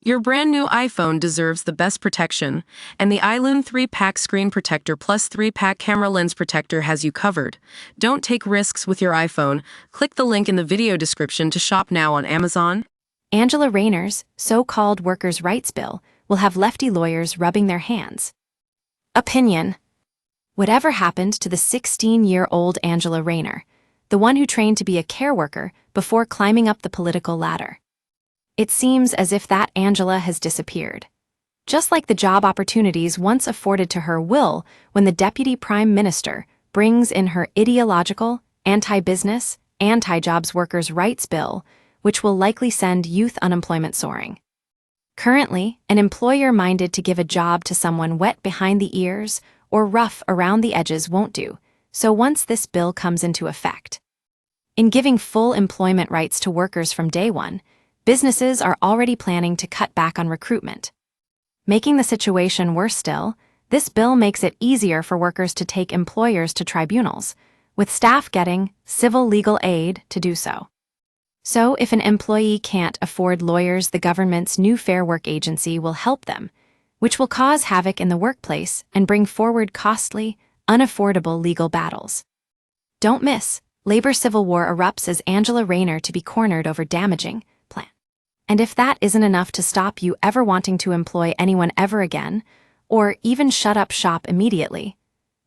Your brand new iPhone deserves the best protection, and the iLune 3-pack screen protector plus 3-pack camera lens protector has you covered. Don't take risks with your iPhone. Click the link in the video description to shop now on Amazon. Angela Rayner's so-called workers' rights bill will have lefty lawyers rubbing their hands. Opinion. Whatever happened to the 16-year-old Angela Rayner, the one who trained to be a care worker before climbing up the political ladder? It seems as if that Angela has disappeared. Just like the job opportunities once afforded to her will when the Deputy Prime Minister brings in her ideological, anti-business, anti-jobs workers' rights bill, which will likely send youth unemployment soaring. Currently, an employer minded to give a job to someone wet behind the ears or rough around the edges won't do, so once this bill comes into effect. In giving full employment rights to workers from day one, businesses are already planning to cut back on recruitment. Making the situation worse still, this bill makes it easier for workers to take employers to tribunals, with staff getting civil legal aid to do so. So if an employee can't afford lawyers, the government's new Fair Work agency will help them, which will cause havoc in the workplace and bring forward costly, unaffordable legal battles. Don't miss, labor civil war erupts as Angela Rayner to be cornered over damaging plan. And if that isn't enough to stop you ever wanting to employ anyone ever again, or even shut up shop immediately,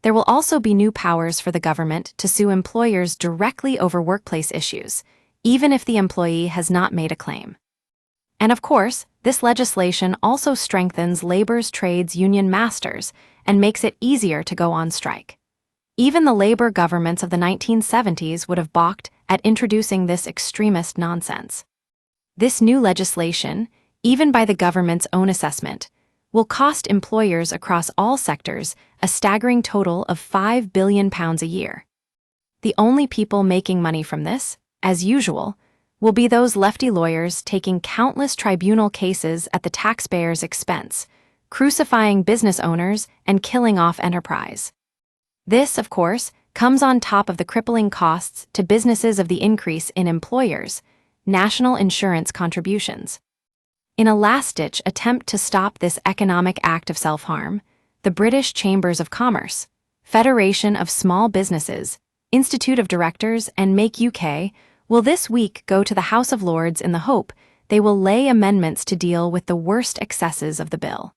there will also be new powers for the government to sue employers directly over workplace issues, even if the employee has not made a claim. And of course, this legislation also strengthens labor's trades union masters and makes it easier to go on strike. Even the labor governments of the 1970s would have balked at introducing this extremist nonsense. This new legislation, even by the government's own assessment, will cost employers across all sectors a staggering total of £5 billion a year. The only people making money from this, as usual, will be those lefty lawyers taking countless tribunal cases at the taxpayers' expense, crucifying business owners and killing off enterprise. This, of course, comes on top of the crippling costs to businesses of the increase in employers' national insurance contributions. In a last-ditch attempt to stop this economic act of self-harm, the British Chambers of Commerce, Federation of Small Businesses, Institute of Directors, and Make UK will this week go to the House of Lords in the hope they will lay amendments to deal with the worst excesses of the bill.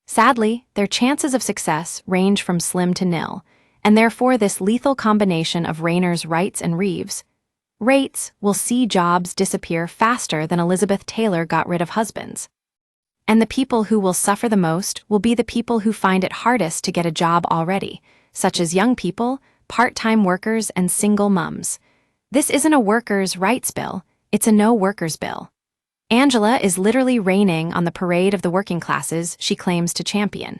Sadly, their chances of success range from slim to nil, and therefore this lethal combination of Rayner's rights and Reeves' rates will see jobs disappear faster than Elizabeth Taylor got rid of husbands. And the people who will suffer the most will be the people who find it hardest to get a job already, such as young people, part-time workers, and single mums. This isn't a workers' rights bill, it's a no-workers bill. Angela is literally raining on the parade of the working classes she claims to champion.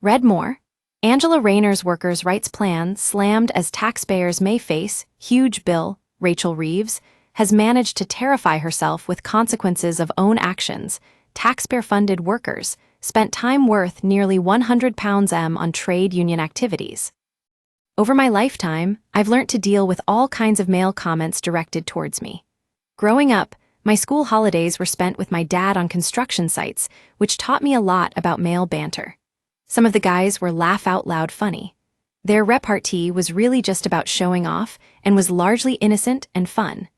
Read more. Angela Rayner's workers' rights plan slammed as taxpayers may face huge bill. Rachel Reeves has managed to terrify herself with consequences of own actions. Taxpayer-funded workers spent time worth nearly £100 on trade union activities. Over my lifetime, I've learnt to deal with all kinds of male comments directed towards me. Growing up, my school holidays were spent with my dad on construction sites, which taught me a lot about male banter. Some of the guys were laugh-out-loud funny. Their repartee was really just about showing off and was largely innocent and fun.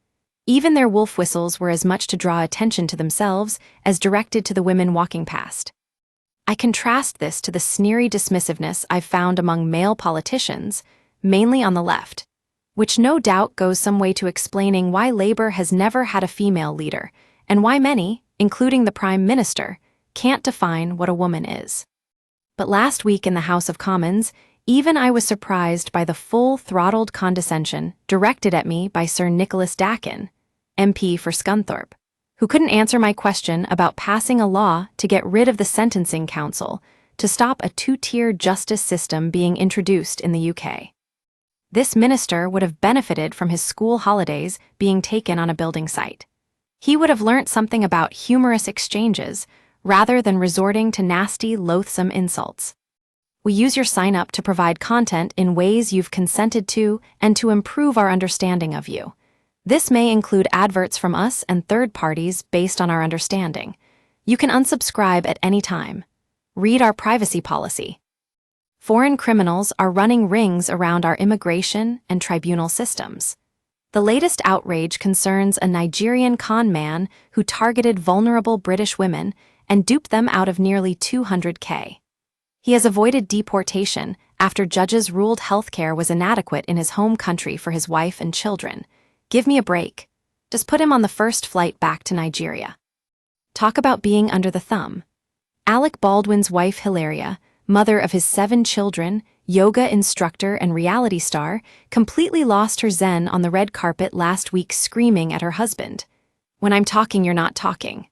Even their wolf whistles were as much to draw attention to themselves as directed to the women walking past. I contrast this to the sneery dismissiveness I've found among male politicians, mainly on the left, which no doubt goes some way to explaining why Labour has never had a female leader, and why many, including the Prime Minister, can't define what a woman is. But last week in the House of Commons, even I was surprised by the full-throttled condescension directed at me by Sir Nicholas Dakin, MP for Scunthorpe, who couldn't answer my question about passing a law to get rid of the Sentencing Council to stop a two-tier justice system being introduced in the UK. This minister would have benefited from his school holidays being taken on a building site. He would have learnt something about humorous exchanges rather than resorting to nasty, loathsome insults. We use your sign-up to provide content in ways you've consented to and to improve our understanding of you. This may include adverts from us and third parties based on our understanding. You can unsubscribe at any time. Read our privacy policy. Foreign criminals are running rings around our immigration and tribunal systems. The latest outrage concerns a Nigerian con man who targeted vulnerable British women and duped them out of nearly $200K. He has avoided deportation after judges ruled healthcare was inadequate in his home country for his wife and children. Give me a break. Just put him on the first flight back to Nigeria. Talk about being under the thumb. Alec Baldwin's wife Hilaria, mother of his 7 children, yoga instructor and reality star, completely lost her zen on the red carpet last week screaming at her husband, "When I'm talking, you're not talking."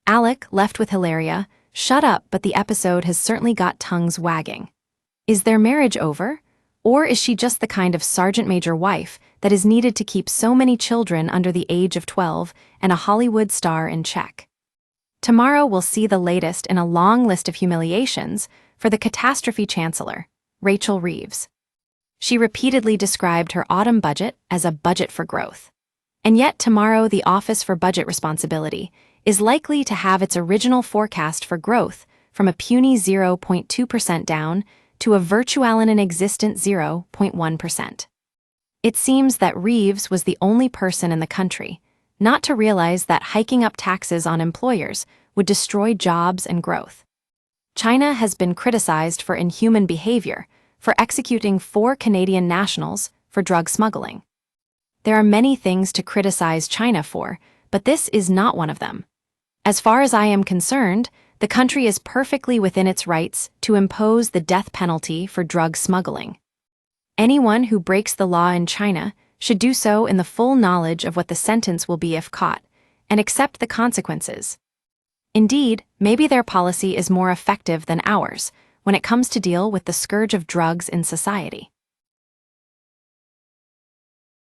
Alec, left with Hilaria, shut up, but the episode has certainly got tongues wagging. Is their marriage over? Or is she just the kind of sergeant major wife that is needed to keep so many children under the age of 12 and a Hollywood star in check? Tomorrow we'll see the latest in a long list of humiliations for the catastrophe chancellor, Rachel Reeves. She repeatedly described her autumn budget as a budget for growth. And yet tomorrow the Office for Budget Responsibility is likely to have its original forecast for growth from a puny 0.2% down to a virtual and inexistent 0.1%. It seems that Reeves was the only person in the country not to realize that hiking up taxes on employers would destroy jobs and growth. China has been criticized for inhuman behavior for executing 4 Canadian nationals for drug smuggling. There are many things to criticize China for, but this is not one of them. As far as I am concerned, the country is perfectly within its rights to impose the death penalty for drug smuggling. Anyone who breaks the law in China should do so in the full knowledge of what the sentence will be if caught, and accept the consequences. Indeed, maybe their policy is more effective than ours when it comes to deal with the scourge of drugs in society.